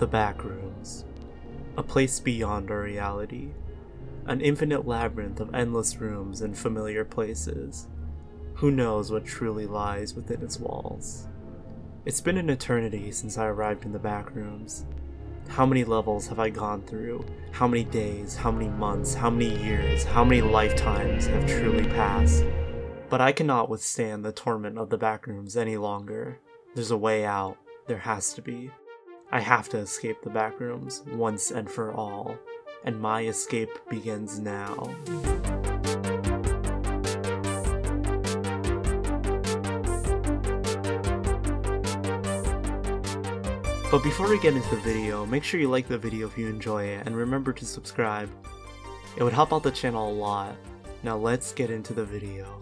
The Backrooms. A place beyond our reality. An infinite labyrinth of endless rooms and familiar places. Who knows what truly lies within its walls? It's been an eternity since I arrived in the Backrooms. How many levels have I gone through? How many days, how many months, how many years, how many lifetimes have truly passed? But I cannot withstand the torment of the Backrooms any longer. There's a way out. There has to be. I have to escape the Backrooms once and for all, and my escape begins now. But before we get into the video, make sure you like the video if you enjoy it, and remember to subscribe. It would help out the channel a lot. Now let's get into the video.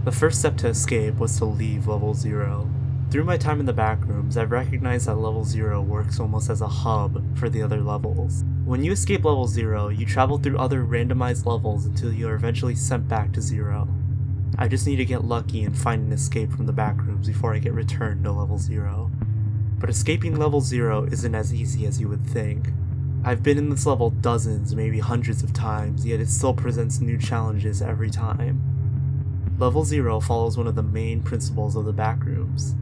The first step to escape was to leave level 0. Through my time in the Backrooms, I've recognized that level 0 works almost as a hub for the other levels. When you escape level 0, you travel through other randomized levels until you are eventually sent back to 0. I just need to get lucky and find an escape from the Backrooms before I get returned to level 0. But escaping level 0 isn't as easy as you would think. I've been in this level dozens, maybe hundreds of times, yet it still presents new challenges every time. Level 0 follows one of the main principles of the Backrooms.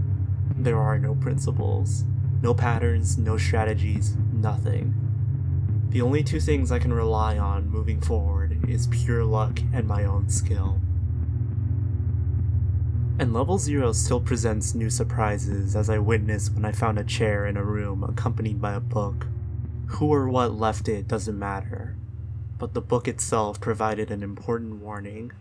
There are no principles. No patterns, no strategies, nothing. The only two things I can rely on moving forward is pure luck and my own skill. And level 0 still presents new surprises, as I witnessed when I found a chair in a room accompanied by a book. Who or what left it doesn't matter, but the book itself provided an important warning.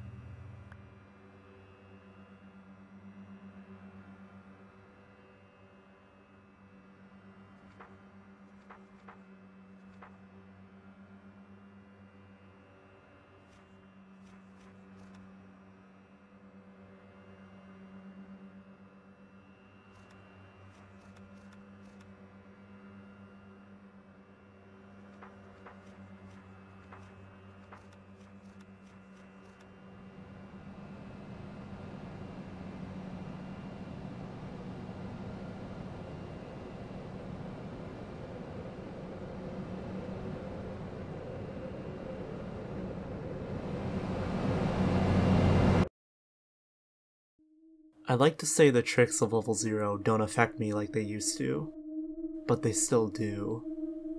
I like to say the tricks of level 0 don't affect me like they used to, but they still do.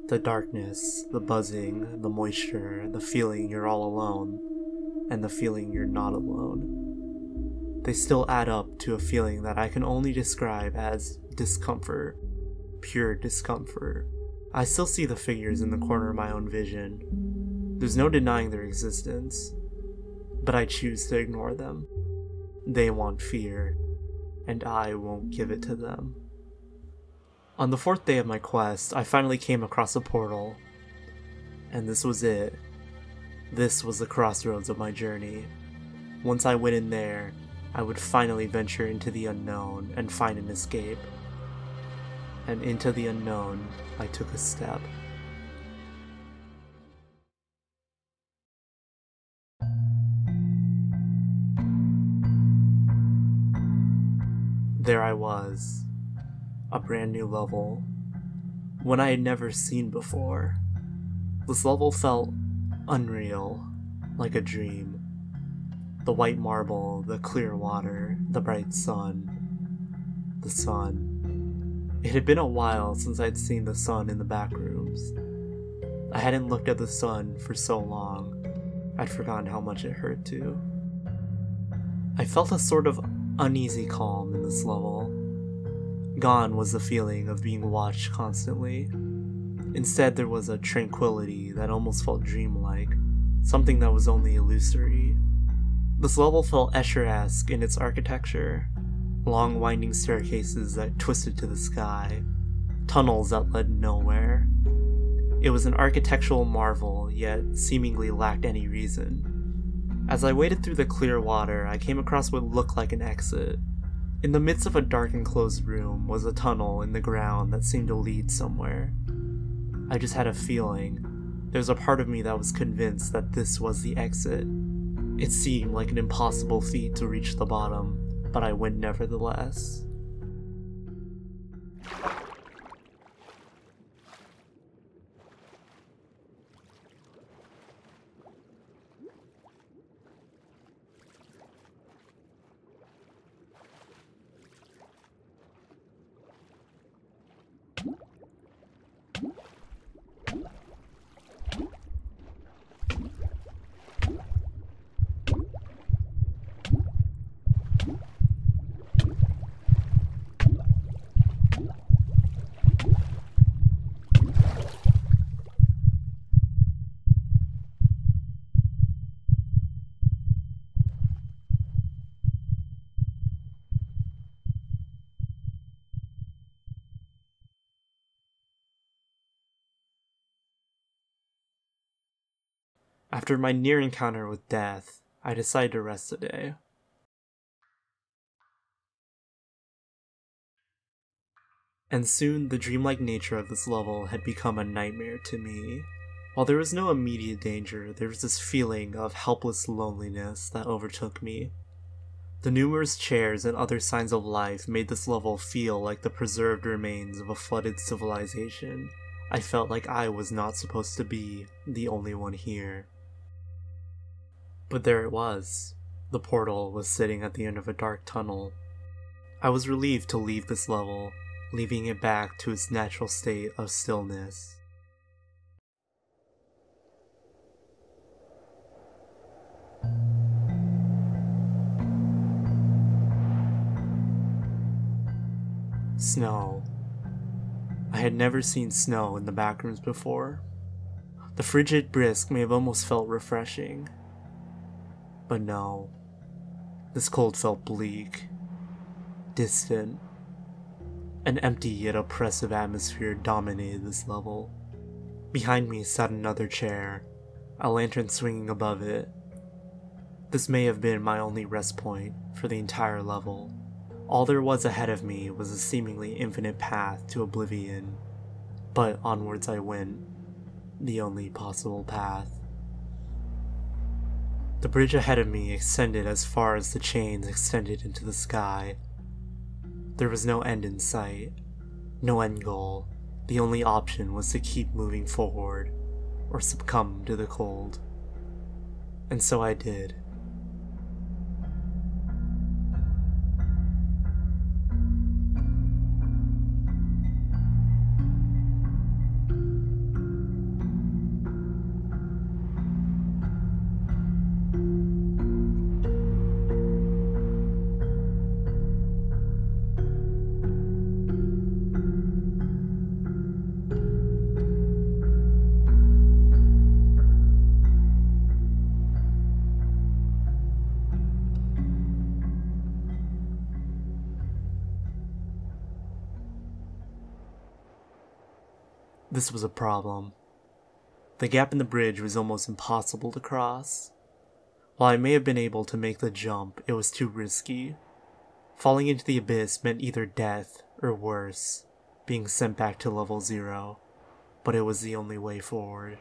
The darkness, the buzzing, the moisture, the feeling you're all alone, and the feeling you're not alone. They still add up to a feeling that I can only describe as discomfort, pure discomfort. I still see the figures in the corner of my own vision. There's no denying their existence, but I choose to ignore them. They want fear, and I won't give it to them. On the 4th day of my quest, I finally came across a portal, and this was it. This was the crossroads of my journey. Once I went in there, I would finally venture into the unknown and find an escape. And into the unknown, I took a step. There I was, a brand new level, one I had never seen before. This level felt unreal, like a dream. The white marble, the clear water, the bright sun. The sun. It had been a while since I'd seen the sun in the Backrooms. I hadn't looked at the sun for so long, I'd forgotten how much it hurt to. I felt a sort of uneasy calm in this level. Gone was the feeling of being watched constantly. Instead, there was a tranquility that almost felt dreamlike, something that was only illusory. This level felt Escher-esque in its architecture. Long winding staircases that twisted to the sky, tunnels that led nowhere. It was an architectural marvel, yet seemingly lacked any reason. As I waded through the clear water, I came across what looked like an exit. In the midst of a dark enclosed room was a tunnel in the ground that seemed to lead somewhere. I just had a feeling. There was a part of me that was convinced that this was the exit. It seemed like an impossible feat to reach the bottom, but I went nevertheless. After my near encounter with death, I decided to rest a day. And soon, the dreamlike nature of this level had become a nightmare to me. While there was no immediate danger, there was this feeling of helpless loneliness that overtook me. The numerous chairs and other signs of life made this level feel like the preserved remains of a flooded civilization. I felt like I was not supposed to be the only one here. But there it was. The portal was sitting at the end of a dark tunnel. I was relieved to leave this level, leaving it back to its natural state of stillness. Snow. I had never seen snow in the Backrooms before. The frigid brisk may have almost felt refreshing. But no, this cold felt bleak, distant. An empty yet oppressive atmosphere dominated this level. Behind me sat another chair, a lantern swinging above it. This may have been my only rest point for the entire level. All there was ahead of me was a seemingly infinite path to oblivion, but onwards I went, the only possible path. The bridge ahead of me extended as far as the chains extended into the sky. There was no end in sight, no end goal. The only option was to keep moving forward, or succumb to the cold. And so I did. This was a problem. The gap in the bridge was almost impossible to cross. While I may have been able to make the jump, it was too risky. Falling into the abyss meant either death, or worse, being sent back to level 0. But it was the only way forward.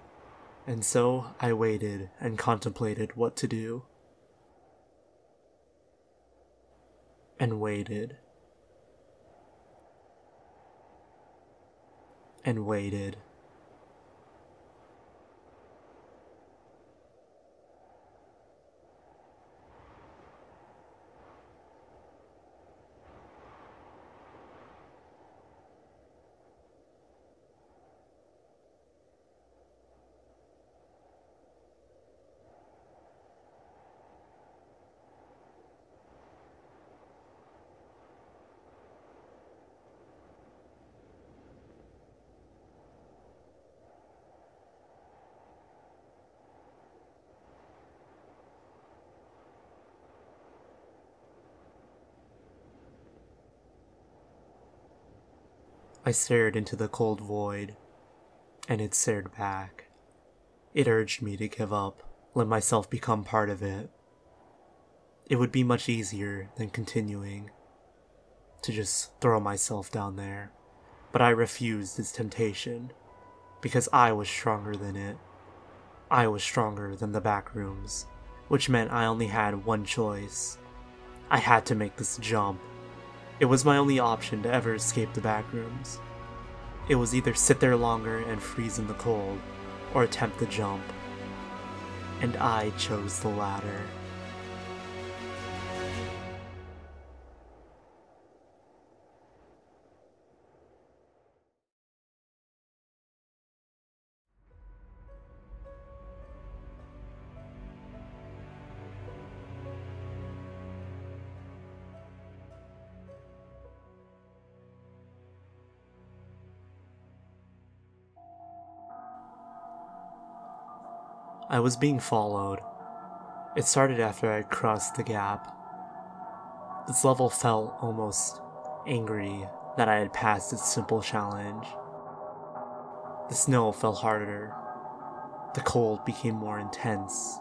And so, I waited and contemplated what to do. And waited. And waited. I stared into the cold void, and it stared back. It urged me to give up, let myself become part of it. It would be much easier than continuing, to just throw myself down there. But I refused its temptation, because I was stronger than it. I was stronger than the Backrooms, which meant I only had one choice. I had to make this jump. It was my only option to ever escape the backrooms. It was either sit there longer and freeze in the cold, or attempt the jump. And I chose the latter. I was being followed. It started after I crossed the gap. This level felt almost angry that I had passed its simple challenge. The snow fell harder, the cold became more intense,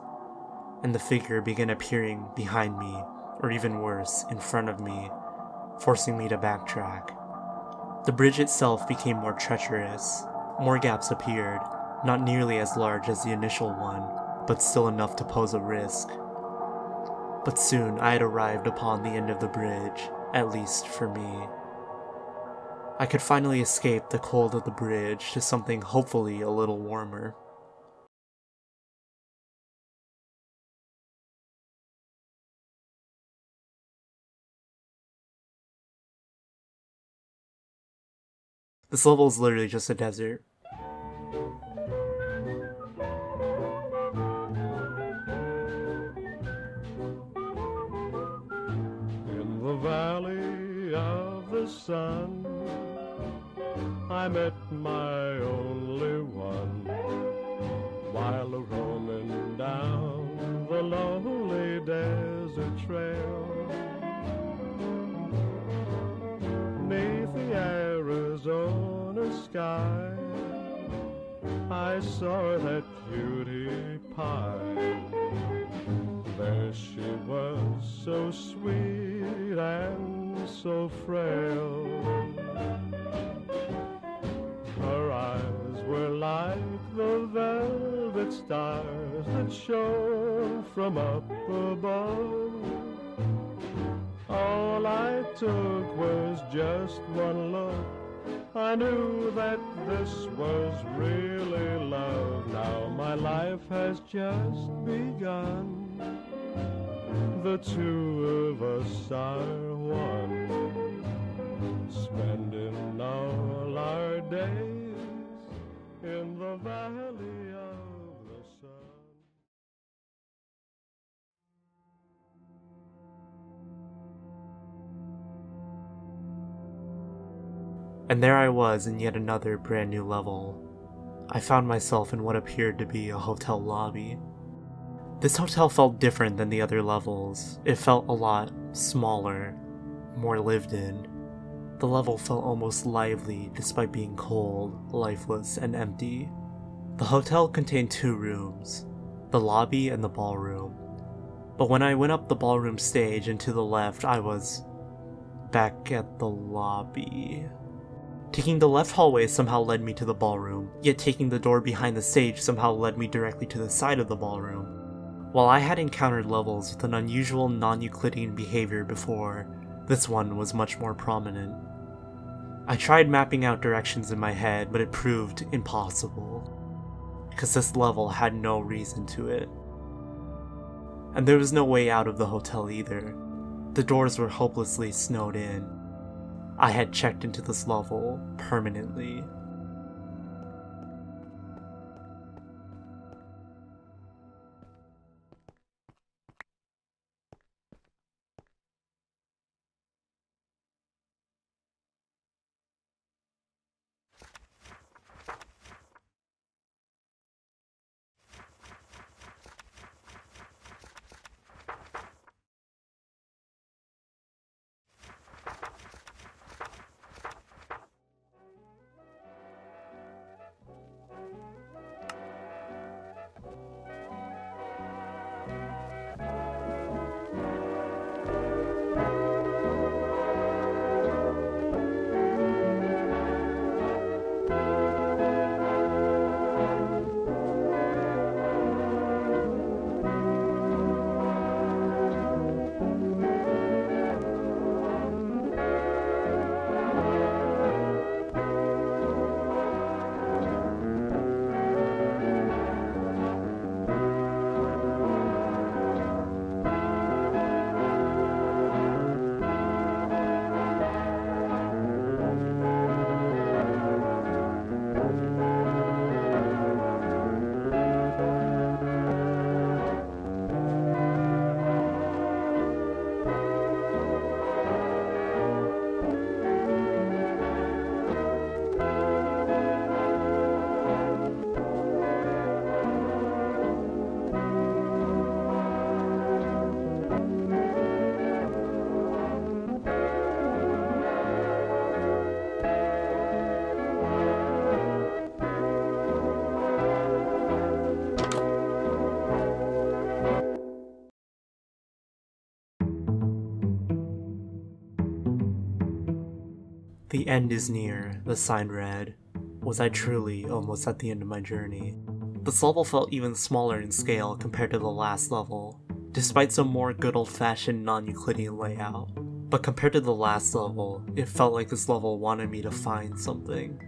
and the figure began appearing behind me, or even worse, in front of me, forcing me to backtrack. The bridge itself became more treacherous. More gaps appeared, not nearly as large as the initial one, but still enough to pose a risk. But soon I had arrived upon the end of the bridge, at least for me. I could finally escape the cold of the bridge to something hopefully a little warmer. This level is literally just a desert. In the valley of the sun, I met my only one, while roaming down the lonely desert trail. 'Neath the Arizona sky, I saw that cutie pie. There she was, so sweet and so frail. Her eyes were like the velvet stars that shone from up above. All I took was just one look. I knew that this was really love. Now my life has just begun. The two of us are one, spending all our days in the valley of the sun. And there I was in yet another brand new level. I found myself in what appeared to be a hotel lobby. This hotel felt different than the other levels. It felt a lot smaller, more lived in. The level felt almost lively despite being cold, lifeless, and empty. The hotel contained 2 rooms, the lobby and the ballroom. But when I went up the ballroom stage and to the left, I was back at the lobby. Taking the left hallway somehow led me to the ballroom, yet taking the door behind the stage somehow led me directly to the side of the ballroom. While I had encountered levels with an unusual non-Euclidean behavior before, this one was much more prominent. I tried mapping out directions in my head, but it proved impossible, because this level had no reason to it. And there was no way out of the hotel either. The doors were hopelessly snowed in. I had checked into this level permanently. "The end is near," the sign read. Was I truly almost at the end of my journey? This level felt even smaller in scale compared to the last level, despite some more good old-fashioned non-Euclidean layout. But compared to the last level, it felt like this level wanted me to find something.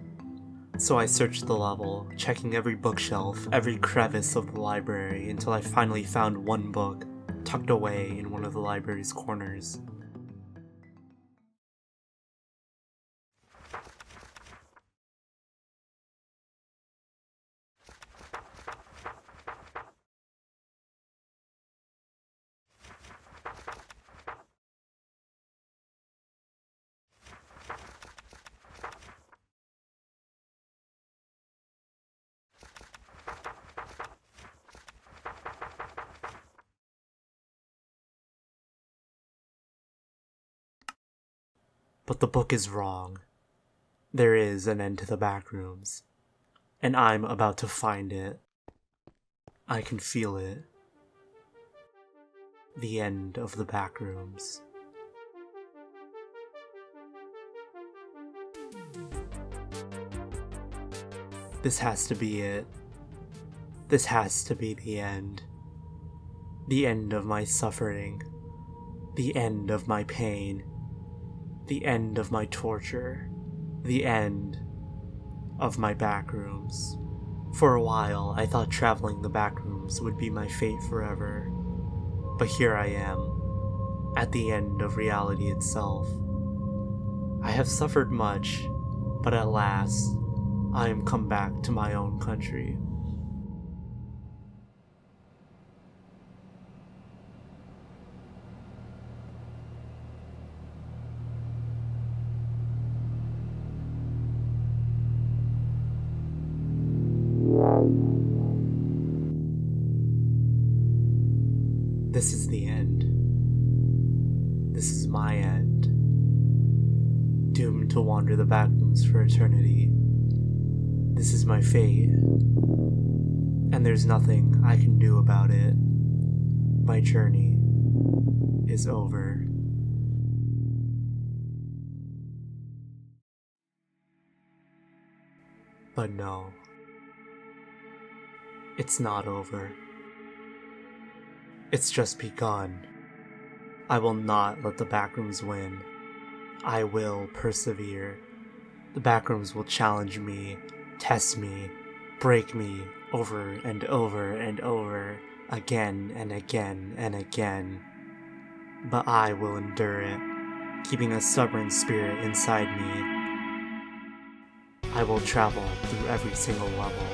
So I searched the level, checking every bookshelf, every crevice of the library, until I finally found one book, tucked away in one of the library's corners. But the book is wrong. There is an end to the Backrooms, and I'm about to find it. I can feel it. The end of the Backrooms. This has to be it. This has to be the end. The end of my suffering. The end of my pain. The end of my torture. The end of my Backrooms. For a while, I thought traveling the Backrooms would be my fate forever. But here I am, at the end of reality itself. I have suffered much, but at last, I am come back to my own country. This is the end. This is my end. Doomed to wander the Backrooms for eternity. This is my fate. And there's nothing I can do about it. My journey is over. But no. It's not over. It's just begun. I will not let the Backrooms win. I will persevere. The Backrooms will challenge me, test me, break me over and over and over, again and again and again. But I will endure it, keeping a stubborn spirit inside me. I will travel through every single level.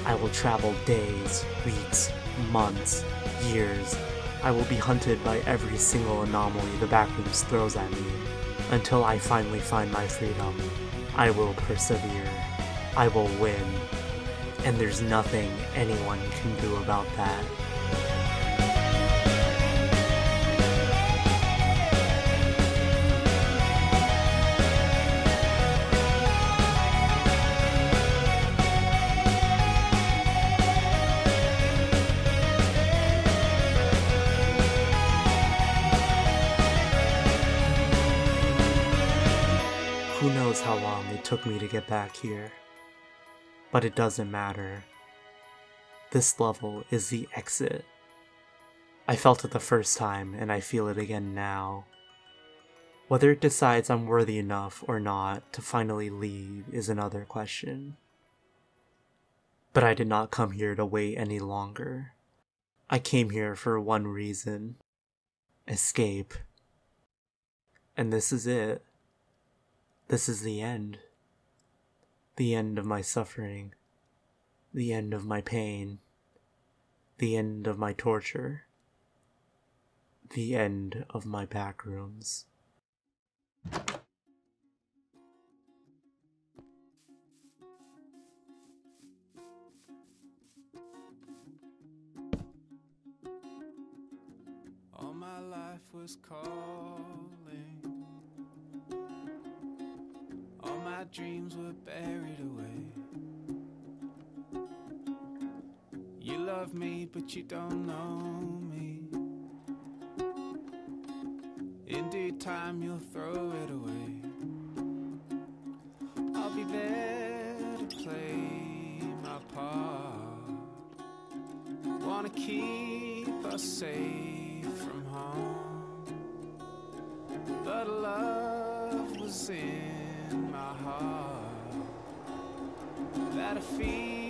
I will travel days, weeks, months, years. I will be hunted by every single anomaly the Backrooms throws at me, until I finally find my freedom. I will persevere. I will win. And there's nothing anyone can do about that. Who knows how long it took me to get back here? But it doesn't matter. This level is the exit. I felt it the first time, and I feel it again now. Whether it decides I'm worthy enough or not to finally leave is another question. But I did not come here to wait any longer. I came here for one reason: escape. And this is it. This is the end. The end of my suffering. The end of my pain. The end of my torture. The end of my Backrooms. All my life was calling. All my dreams were buried away. You love me, but you don't know me. In due time, you'll throw it away. there to play my part. Wanna keep us safe from harm, but love was in my heart that I feel